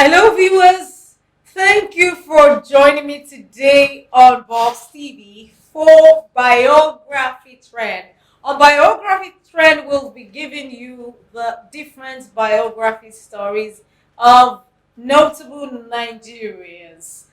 Hello, viewers. Thank you for joining me today on Box TV for Biography Trend. On Biography Trend, we'll be giving you the different biography stories of notable Nigerians.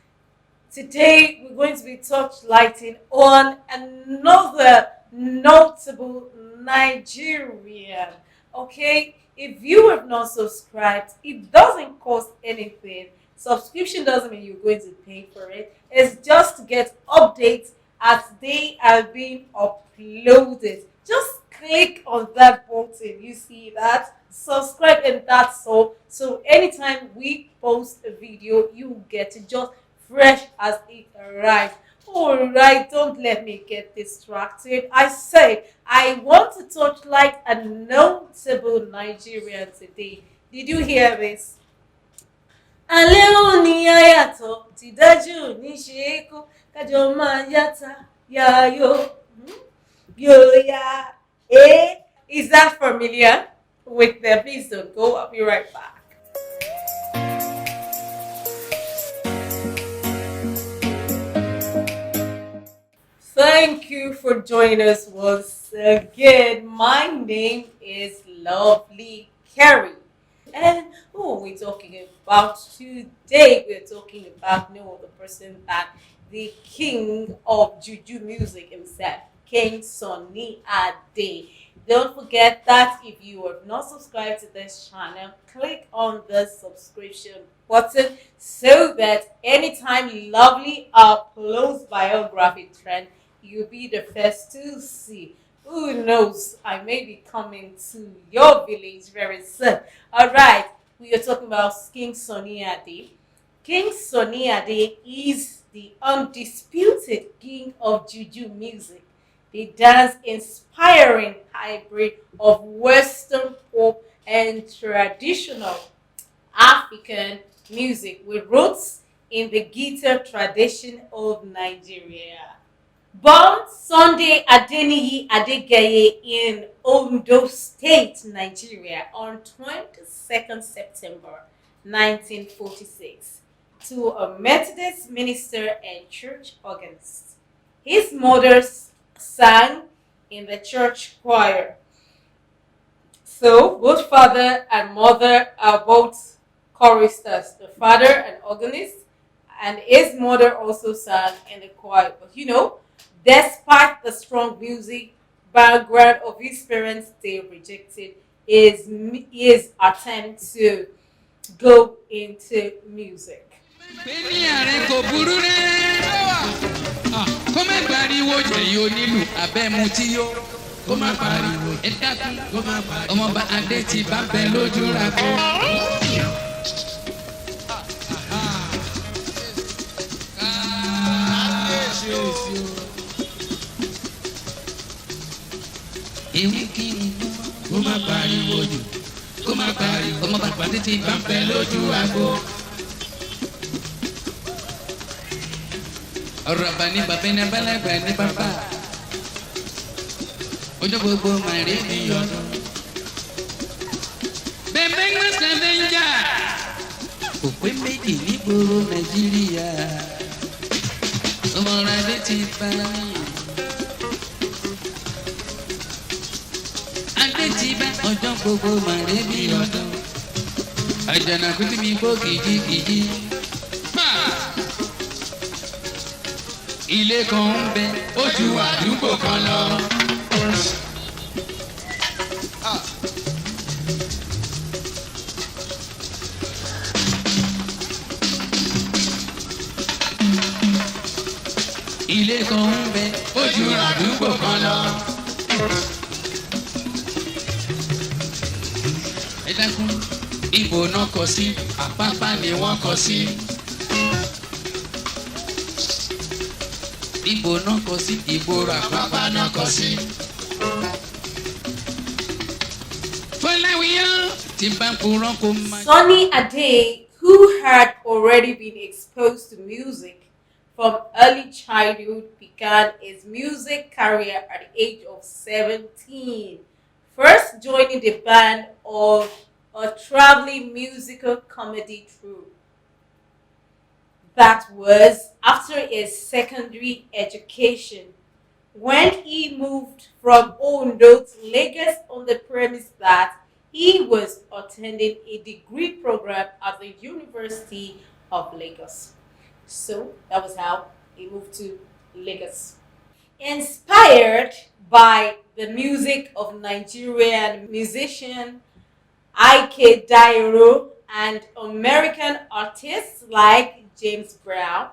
Today, we're going to be touchlighting on another notable Nigerian. Okay, if you have not subscribed, it doesn't cost anything. Subscription doesn't mean you're going to pay for it, it's just to get updates as they are being uploaded. Just click on that button, you see that? Subscribe, and that's all. So, anytime we post a video, you get it just fresh as it arrives. Alright, don't let me get distracted. I said I want to touch like a notable Nigerian today. Did you hear this? Alẹ́ òní ayàtọ̀ ti dájú ní ṣe é kó kájọ máa yàtà yáyó yóyá. Is that familiar? With them, please don't go. I'll be right back. Thank you for joining us once again. My name is Lovely Carrie. And who are we talking about today? We're talking about no other person than the king of Juju music himself, King Sunny Ade. Don't forget that if you have not subscribed to this channel, click on the subscription button so that anytime Lovely uploads Biography Trend, you'll be the first to see. Who knows? I may be coming to your village very soon. Alright, we are talking about King Sunny Ade. King Sunny Ade is the undisputed king of Juju music, the dance inspiring hybrid of Western pop and traditional African music with roots in the guitar tradition of Nigeria. Born Sunday Adeniyi Adegeye in Ondo State, Nigeria on 22nd September 1946 to a Methodist minister and church organist. His mother sang in the church choir. So both father and mother are both choristers. The father an organist and his mother also sang in the choir. But despite the strong music background of his parents, they rejected his attempt to go into music. Èmi kí n kó má pariwo jù kó má pariwo ọmọ bàbá títí bá ń bẹ lójú àgbo. Ọ̀rọ̀ àbá ní bàbá ní abálàgbà ní bàbá. Ojú gbogbo màrí ní ọdún. Bẹ̀bẹ̀ ń sẹ́fẹ̀ ń jà. Kò pé méjì nígboro Nàìjíríà. Ọmọọ̀rọ̀ adé ti bá mi. Adéjìbá ọjọ́ gbogbo màrí bí ọdún. Àjànàkú tí mi gbó kìjikìji. Ilé kan ń bẹ ó ju àdúgbò kan lọ. Ilé kan ń bẹ ó ju àdúgbò kan lọ. Ẹ dákun, ibo náà kọ sí, Àpápá ni wọ́n kọ sí. Ibo náà kọ sí, ìgboro Àpápá náà kọ sí. Fọláwíyọ́ ti bá purọ́ kó má. Sunny Ade, who had already been exposed to music from early childhood, began his music career at the age of 17. First joining the band of a traveling musical comedy troupe, That was after his secondary education when he moved from Ondo to Lagos on the premise that he was attending a degree program at the University of Lagos. So that was how he moved to Lagos. Inspired by the music of Nigerian musician Ike Dairo and American artists like James Brown,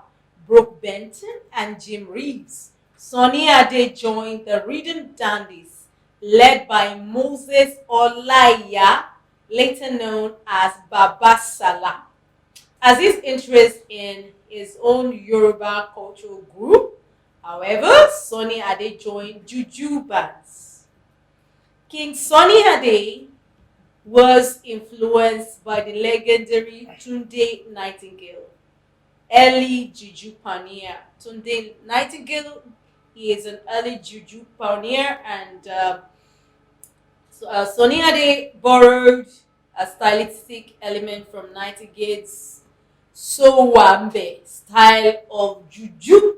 Brooke Benton, and Jim Reeves, Sonny Ade joined the Rhythm Dandies, led by Moses Olaiya, later known as Baba Salah. As his interest in his own Yoruba cultural group, however, Sonny Ade joined Juju bands. King Sonny Ade was influenced by the legendary Tunde Nightingale, early Juju pioneer. Tunde Nightingale, he is an early Juju pioneer, and Sonny Ade borrowed a stylistic element from Nightingale's Sowambe style of Juju.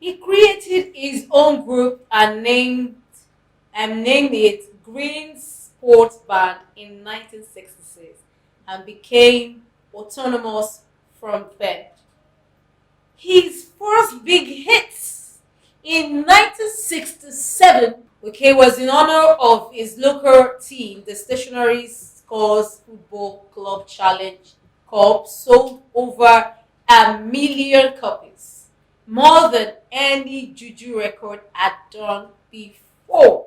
He created his own group and named it Green Sports Band in 1966 and became autonomous from then. His first big hits in 1967, okay, was in honor of his local team, the Stationary Scores Football Club Challenge Cup, sold over 1 million copies, more than any Juju record had done before.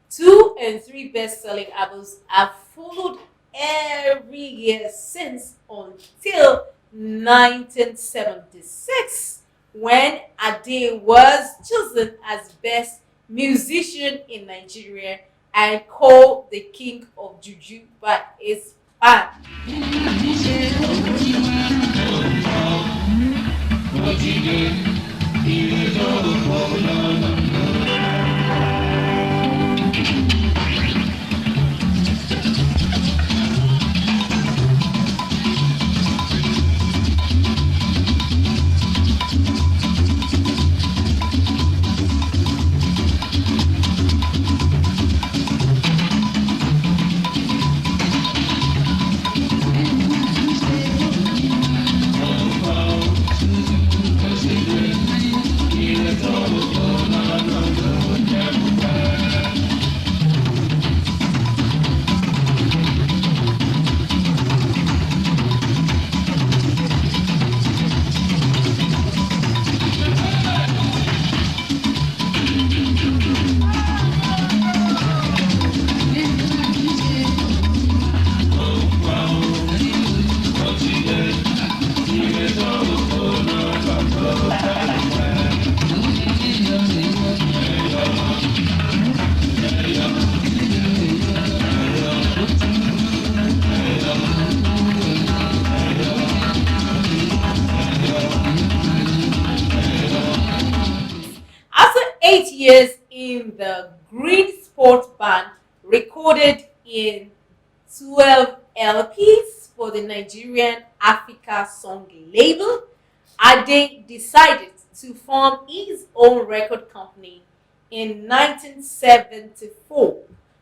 Two and three best-selling albums have followed every year since until 1976 when Ade was chosen as best musician in Nigeria and called the king of Juju by his fans. After 8 years in the Green Sport Band, recorded in 12 LPs for the Nigerian Africa Song label, Ade decided to form his own record company in 1974.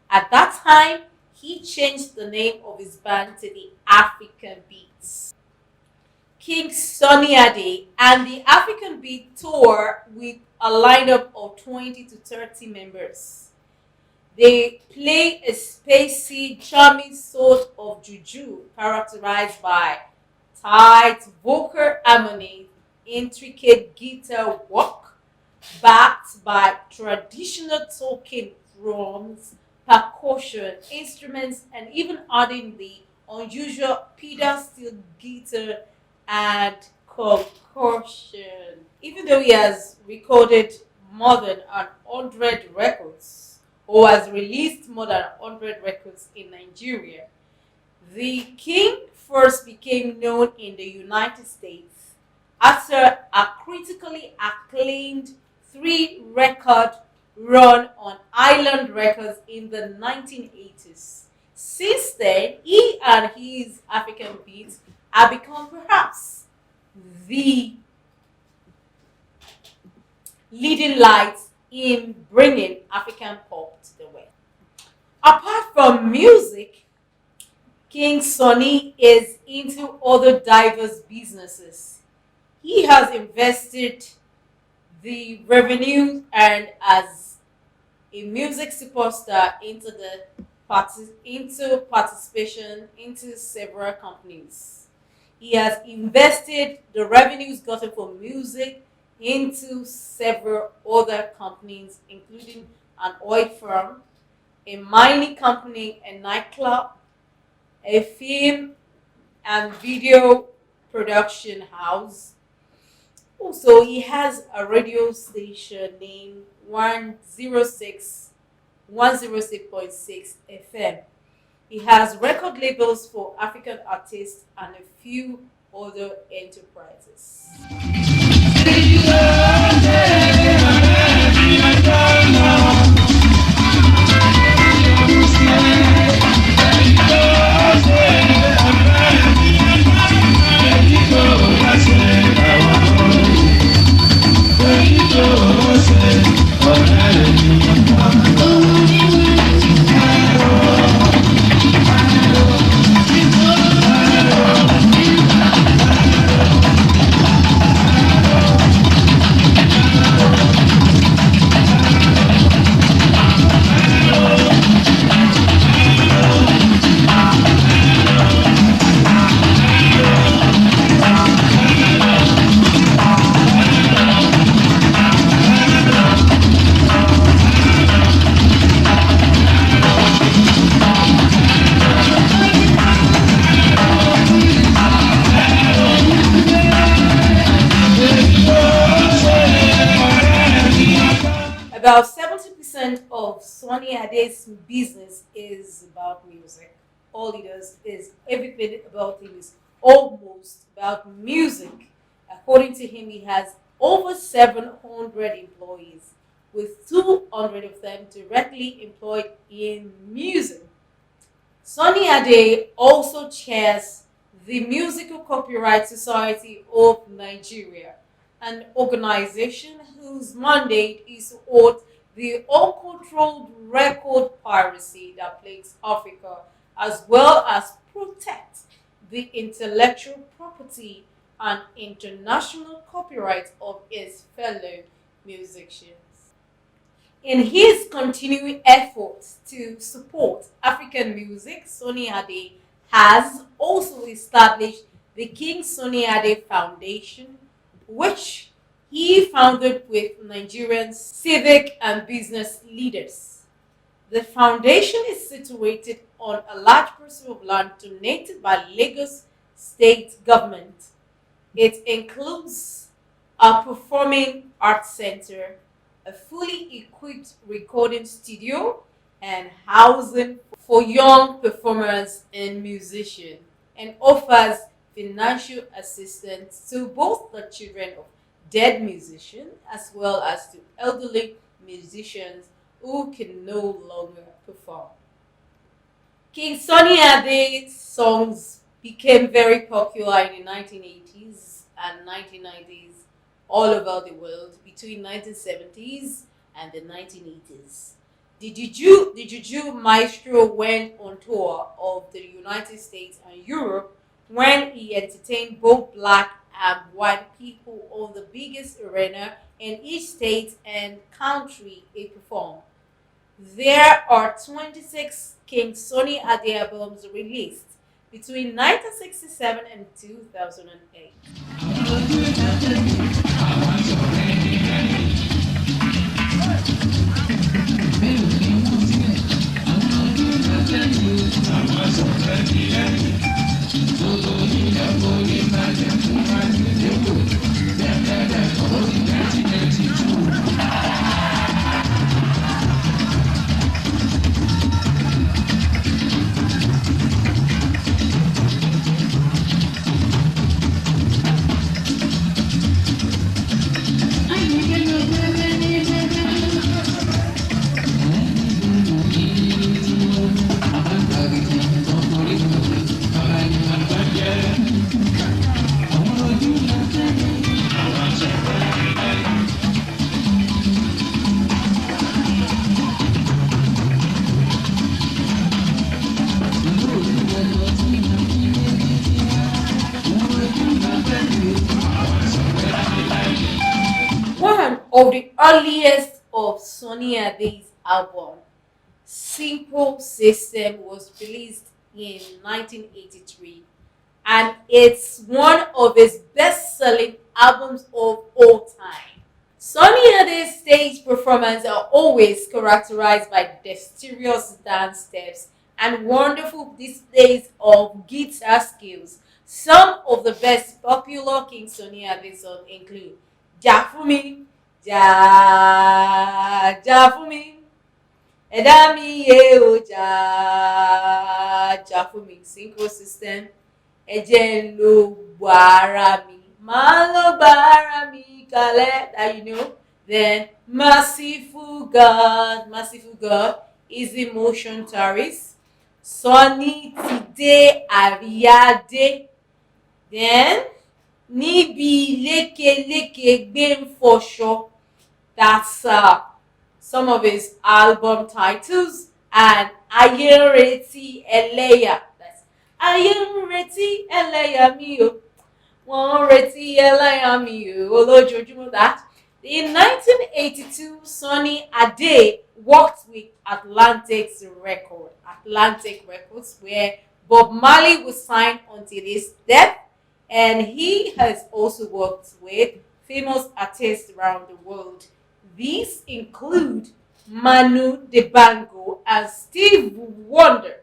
At that time, he changed the name of his band to the African Beats. King Sunny Ade and the African Beat tour with a lineup of 20 to 30 members. They play a spacey, charming sort of juju characterized by tight vocal harmony, intricate guitar work, backed by traditional talking drums, percussion, instruments, and even adding the unusual pedal steel guitar and percussion. Even though he has recorded more than 100 records or has released more than 100 records in Nigeria, the king first became known in the United States after a critically acclaimed three-record run on Island Records in the 1980s. Since then, he and his African beats have become perhaps the leading lights in bringing African pop to the West. Apart from music, King Sunny is into other diverse businesses. He has invested the revenue earned as a music superstar into participation into several companies. He has invested the revenues gotten from music into several other companies, including an oil firm, a mining company, a nightclub, a film and video production house. Also, he has a radio station named 106.6 FM. He has record labels for African artists and a few other enterprises. About 70% of Sonny Ade's business is about music. All he does is everything about him is almost about music. According to him, he has over 700 employees, with 200 of them directly employed in music. Sonny Ade also chairs the Musical Copyright Society of Nigeria, an organization whose mandate is to halt the uncontrolled record piracy that plagues Africa, as well as protect the intellectual property and international copyright of its fellow musicians. In his continuing efforts to support African music, Sonny Ade has also established the King Sonny Ade Foundation, which he founded with Nigerian civic and business leaders. The foundation is situated on a large parcel of land donated by Lagos state government. It includes a performing arts center, a fully equipped recording studio, and housing for young performers and musicians, and offers financial assistance to both the children of dead musicians as well as to elderly musicians who can no longer perform. King Sunny Ade's songs became very popular in the 1980s and 1990s all over the world between 1970s and the 1980s. The Juju Maestro went on tour of the United States and Europe when he entertained both black and white people on the biggest arena in each state and country he performed. There are 26 King Sunny Ade albums released between 1967 and 2008. the earliest of Sonny Ade's album, Simple System, was released in 1983, and it's one of his best-selling albums of all time. Sonny Ade's stage performances are always characterized by dexterous dance steps and wonderful displays of guitar skills. Some of the best popular King Sonny Ade songs include Ja Fún Mi, Ja, Ja Fún Mi, Ẹ̀dá mi yé o Ja, Ja Fún Mi, Synchro System, Ẹ jẹ́ n lo gbogbo ara mi, màá lo gba ara mi kalẹ̀, that you know. Then Merciful God is Emotion Tourist, Sunny ti dé àríyá dé. Then níbi lékeleke gbé ń fọṣọ, that's some of his album titles. And Ayé ń retí ẹlẹ́yà, that's Ayé ń retí ẹlẹ́yà mi o, wọ́n ń retí ẹlẹ́yà mi o olójoojúmọ́. That in 1982, Sonny Ade worked with Atlantic Records, where Bob Marley was signed until his death, and he has also worked with famous artists around the world. These include Manu Dibango and Steve Wonder.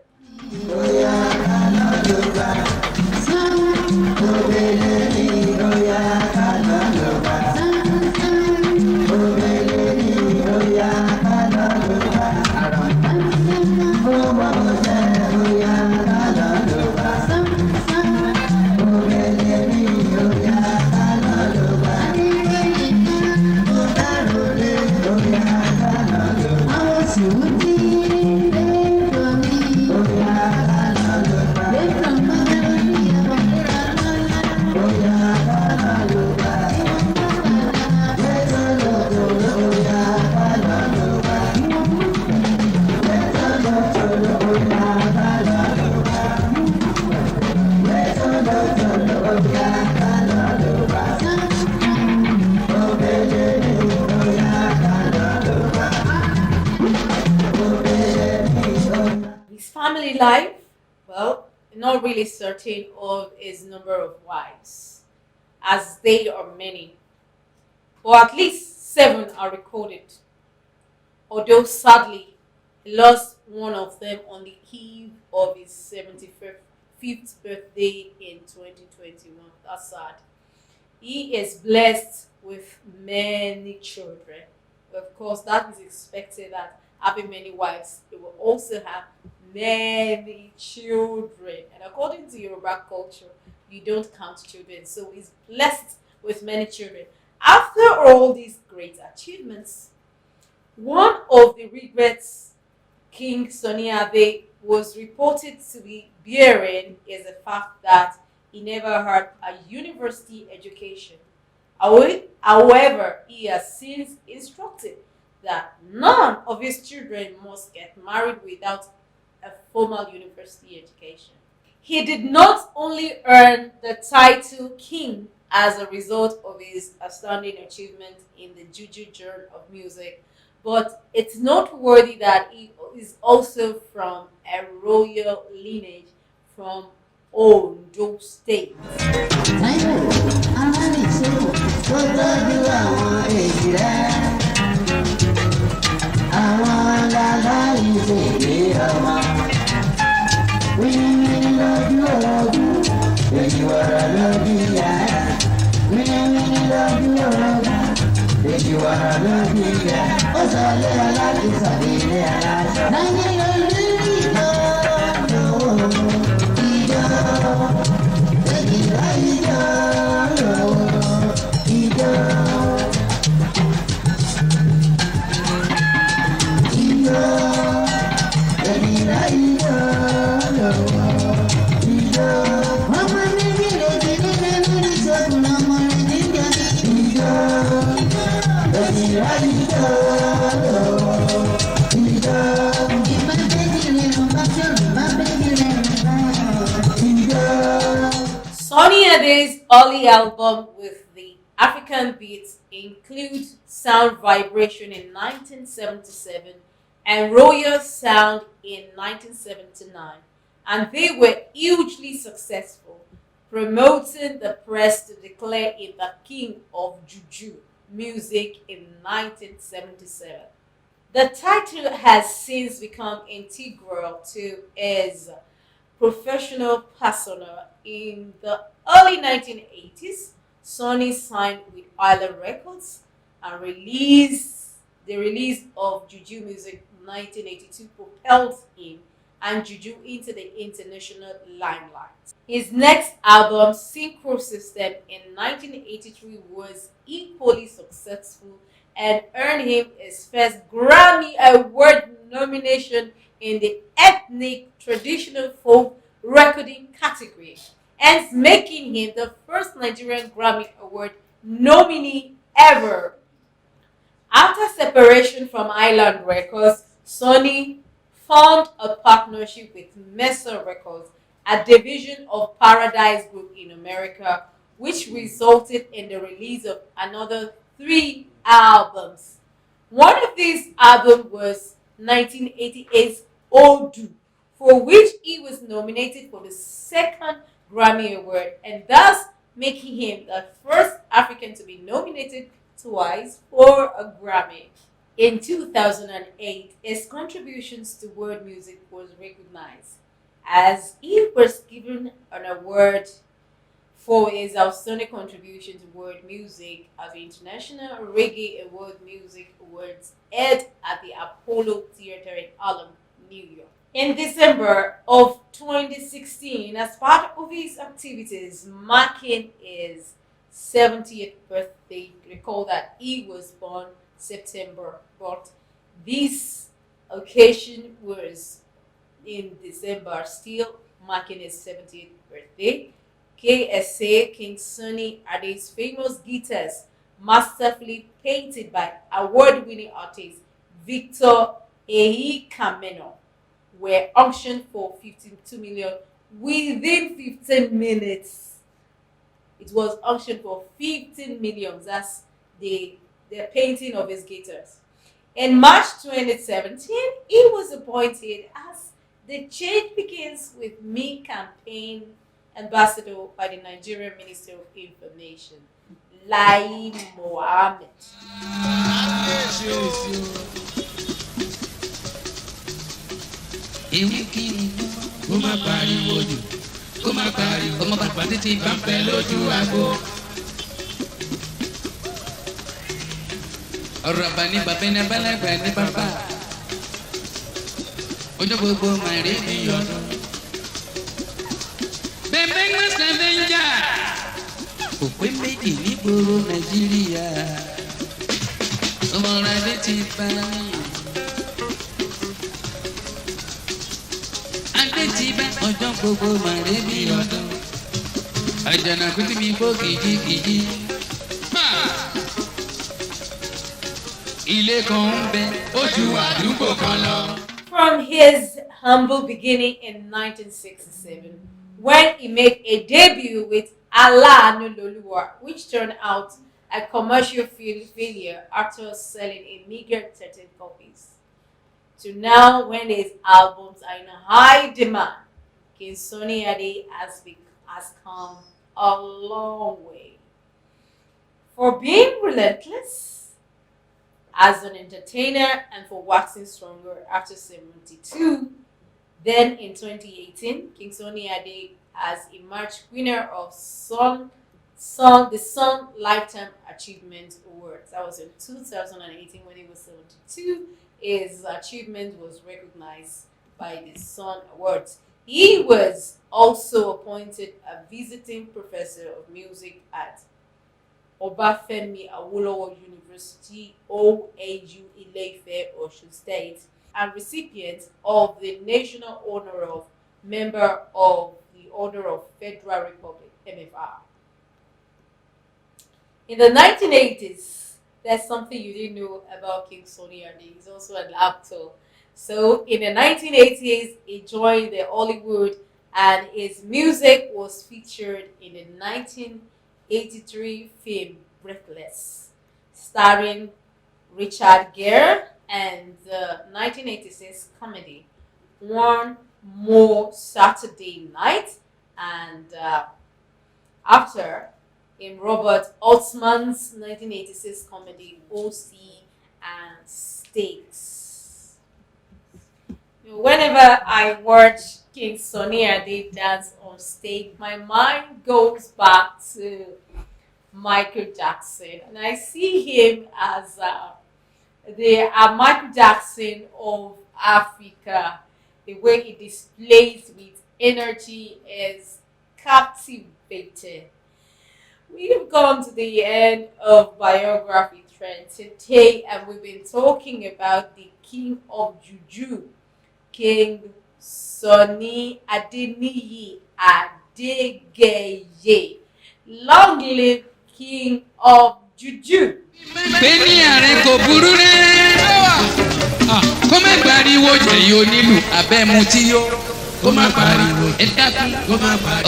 His family life, well, not really certain of his number of wives, as they are many, or at least 7 are recorded. Although sadly, he lost one of them on the eve of his 75th birthday in 2021. That's sad. He is blessed with many children. Of course, that is expected, that having many wives, he will also have many children. And according to Yoruba culture, you don't count children. So he's blessed with many children. After all these great achievements, one of the regrets King Sonny Ade was reported to be bearing is the fact that he never had a university education. However, he has since instructed that none of his children must get married without a formal university education. He did not only earn the title king as a result of his outstanding achievements in the Juju genre of music, but it's noteworthy that he is also from a royal lineage from Ondo State. Sonny Ade's early album with the African beats include Sound Vibration in 1977 and Royal Sound in 1979, and they were hugely successful, promoting the press to declare him the king of juju music in 1977. The title has since become integral to his professional persona. In the early 1980s, Sony signed with Island Records and the release of Juju Music 1982 propelled him and Juju into the international limelight. His next album, Synchro System, in 1983 was equally successful and earned him his first Grammy Award nomination in the ethnic traditional folk recording category, hence making him the first Nigerian Grammy Award nominee ever. After separation from Island Records, Sony formed a partnership with Mesa Records, a division of Paradise Group in America, which resulted in the release of another three albums. One of these albums was 1988's Odu, for which he was nominated for the second Grammy Award, and thus making him the first African to be nominated twice for a Grammy. In 2008, his contributions to world music was recognized as he was given an award for his outstanding contribution to world music at the International Reggae and World Music Awards held at the Apollo Theater in Harlem, New York. In December of 2016, as part of his activities marking his 70th birthday, recall that he was born September, but this occasion was in December, still marking his 70th birthday. KSA King Sunny Ade's famous guitars, masterfully painted by award-winning artist Victor Ehi Kameno, were auctioned for 52 million within 15 minutes. It was auctioned for 15 million. That's the painting of his guitars. In March 2017, he was appointed as the Change Begins With Me campaign ambassador by the Nigerian Ministry of Information, Lai Mohammed. Ewu kí n kó má pariwo jù kó má pariwo ọmọ bàbá títí bá ń bẹ lójú àgbo. Ọ̀rọ̀ àbá ní bàbá ní abálàgbà ní bàbá. Ojú gbogbo màrí ní ọdún. Bẹ̀bẹ̀ ń sẹ́fẹ̀ ń jà. Kò pé méjì nígboro Nàìjíríà. Ọmọràdé ti bá mi. Adé ti bá ọjọ́ gbogbo màrí ní ọdún. Àjànàkú tí mi gbó kìjikìji. Ilé kan ń bẹ ó ju àdúgbò kan lọ. From his humble beginning in 1967, when he made a debut with Allah Loluwa, which turned out a commercial failure after selling a meager 13 copies, to now when his albums are in high demand, King Sunny Ade has come a long way. For being relentless as an entertainer and for waxing stronger after 72. Then in 2018, King Sunny Ade has emerged winner of the Sun Lifetime Achievement Awards. That was in 2018 when he was 72. His achievement was recognized by the Sun Awards. He was also appointed a visiting professor of music at Obafemi Awolowo University, OAU Ile-Ife, Osun State, and recipient of the National Honor of Member of the Order of Federal Republic, MFR. In the 1980s, there's something you didn't know about King Sunny Ade. He's also an actor. So in the 1980s, he joined the Hollywood, and his music was featured in the 1983 film Breathless. starring Richard Gere, and the 1986 comedy One More Saturday Night, and after in Robert Altman's 1986 comedy O.C. and Stakes. Whenever I watch King Sunny Ade dance on stage, my mind goes back to Michael Jackson, and I see him as the Michael Jackson of Africa. The way he displays with energy is captivating. We've come to the end of Biography Trend today, and we've been talking about the King of Juju, King Sunny Adeniyi Adegeye. Long live King of Juju. Bẹ́ẹ̀ni ààrẹ kò burú rẹ̀. Kó má pariwo jẹ̀yìn onílù abẹ́mu tí yó. Kó má pariwo ẹ dákun.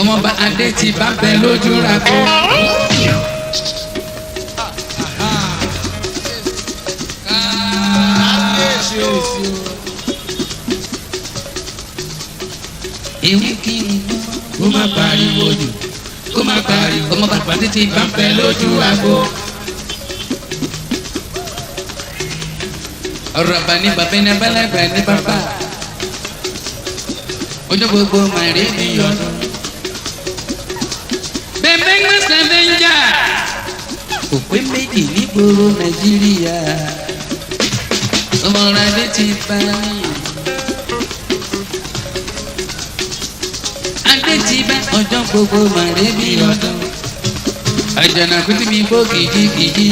Ọmọọba Adé ti bá bẹ lójú ra kó. Ewu kí ni kó má pariwo jù. Kó má pariwo ọmọọba Adé ti bá bẹ lójú àgbo. Ọ̀rọ̀ àbáni bàbá ẹni abálágbà ní bàbá. Ojú gbogbo màrí mi yọnu. Bẹ̀bẹ̀ ń gbèsè bẹ́ńjà. Òpé méjì nígboro Nàìjíríà. Ọmọlàdé ti bá mi. Adé ti bá ọjọ́ gbogbo màrí mi yọnu. Àjànàkú tí mi gbó kìjikìji.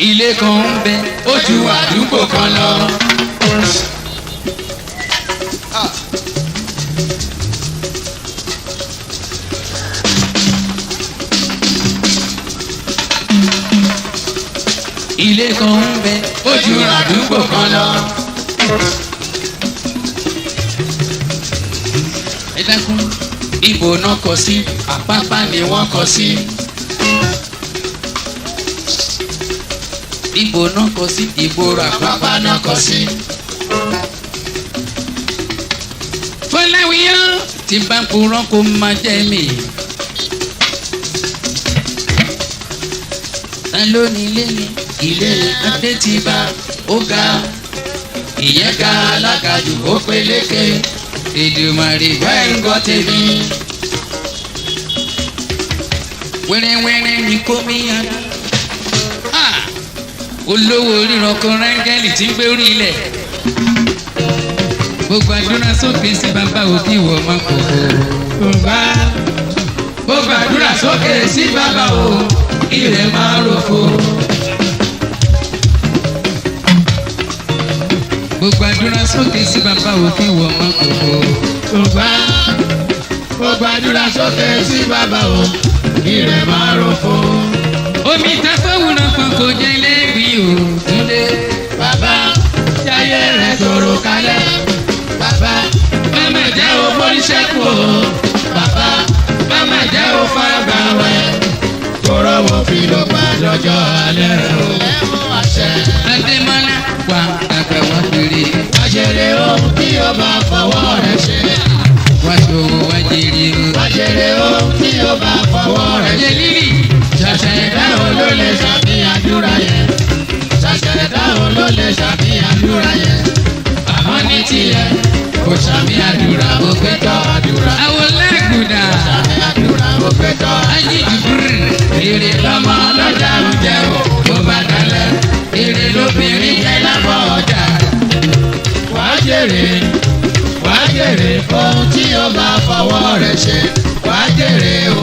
Ilé kan ń bẹ ó ju àdúgbò kan lọ. Ilé kan ń bẹ ó ju àdúgbò kan lọ. Ẹ dákun, ibo náà kọ sí, Àpápá ni wọ́n kọ sí. Ibo náà kọ sí, ìgboro Àpápá náà kọ sí. Fọláwíyọ́ tí bá ń purọ́ kó máa jẹ́ mi. Ta ló ní ilé mi? Ilé Adé ti bá ó ga. Ìyẹn ga alágàjù ó peléke. Èdùmàrè gbẹ́ ń gọ́ tèmi. Wẹ́rẹ́wẹ́rẹ́ ni kò mí yan. Olówó ríran kan rángẹ́lì tí ń gbé orí ilẹ̀. Gbogbo àdúrà sókè sí bàbá òbí ìwọ máa kò kò. Gbogbo àdúrà sókè sí bàbá o, ilẹ̀ máa ròfo. Gbogbo àdúrà sókè sí bàbá òbí ìwọ máa kò kò. Gbogbo àdúrà sókè sí bàbá o, ilẹ̀ máa ròfo. Omi tafẹ́wùrọ̀ kan kò jẹ́ ilé ìwé òtúndé. Bàbá jáyé rẹ̀ sọ̀rọ̀ kalẹ̀. Bàbá mama jẹ́ o foríṣẹ́kù o. Bàbá mama jẹ́ o fagbá wẹ̀. Kóró wo fi ló pa lọ́jọ́ alẹ́ o. Ẹ̀wọ̀n àṣẹ. Adémọ́lá wà àgbẹ̀ wọ́n kiri. Wájèrè ohun tí o bá fọwọ́ rẹ̀ ṣe. Wájòwò wájèrè o. Wájèrè ohun tí o bá fọwọ́ rẹ̀ ṣe. Ṣàṣẹ̀dá ló lè ṣàfihàn àdúrà yẹn. Ṣàṣẹ̀dá ló lè ṣàfihàn àdúrà yẹn. Àmọ́ ní tiẹ̀ kò ṣàmì àdúrà ó pé tọ́ àdúrà. Àwọn lẹ́gùdà. Kò ṣàmì àdúrà ó pé tọ́. Ajíjùbúrì. Èrè lọ́mọ lọ́jà ń jẹ o. Tó bá dalẹ̀. Èrè lóbìnrin jẹ́ lábọ̀ ọjà. Wàá jèrè ohun tí o bá fọwọ́ rẹ̀ ṣe. Wàá jèrè o.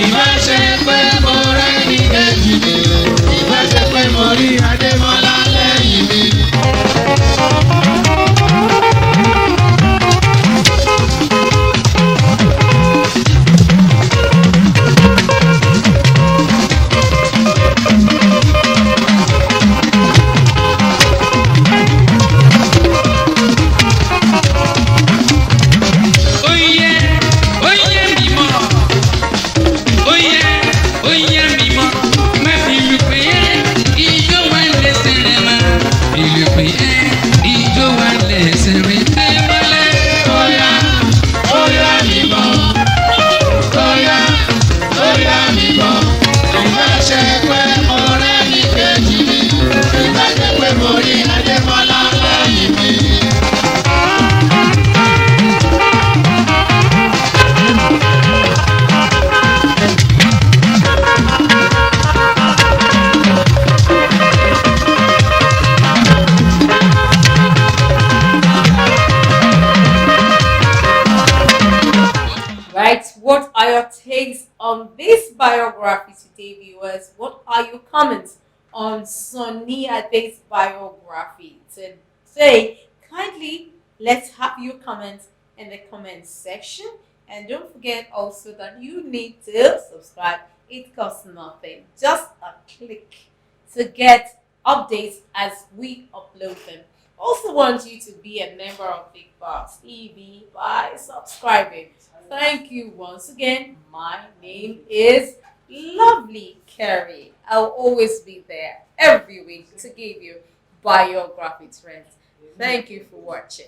Ìbá ṣe pé mo rẹ́ pè é ijó wa lẹ́sẹ̀ rẹ̀ dé mọ́lẹ̀. Bóyá bóyá mi bọ̀ bóyá bóyá mi bọ̀ ìgbà ṣe pé mo rẹ́ni kejì mi ìgbà ṣe pé mo rí Adémọ́lá lẹ́yìn mi. Right? What are your takes on this biography today, viewers? What are your comments on Sonny Ade's biography today? Kindly let's have your comments in the comment section. And don't forget also that you need to subscribe. It costs nothing, just a click to get updates as we upload them. Also want you to be a member of Big Boss TV by subscribing. Thank you once again. My name is Lovely Carrie. I'll always be there every week to give you biography trends. Thank you for watching.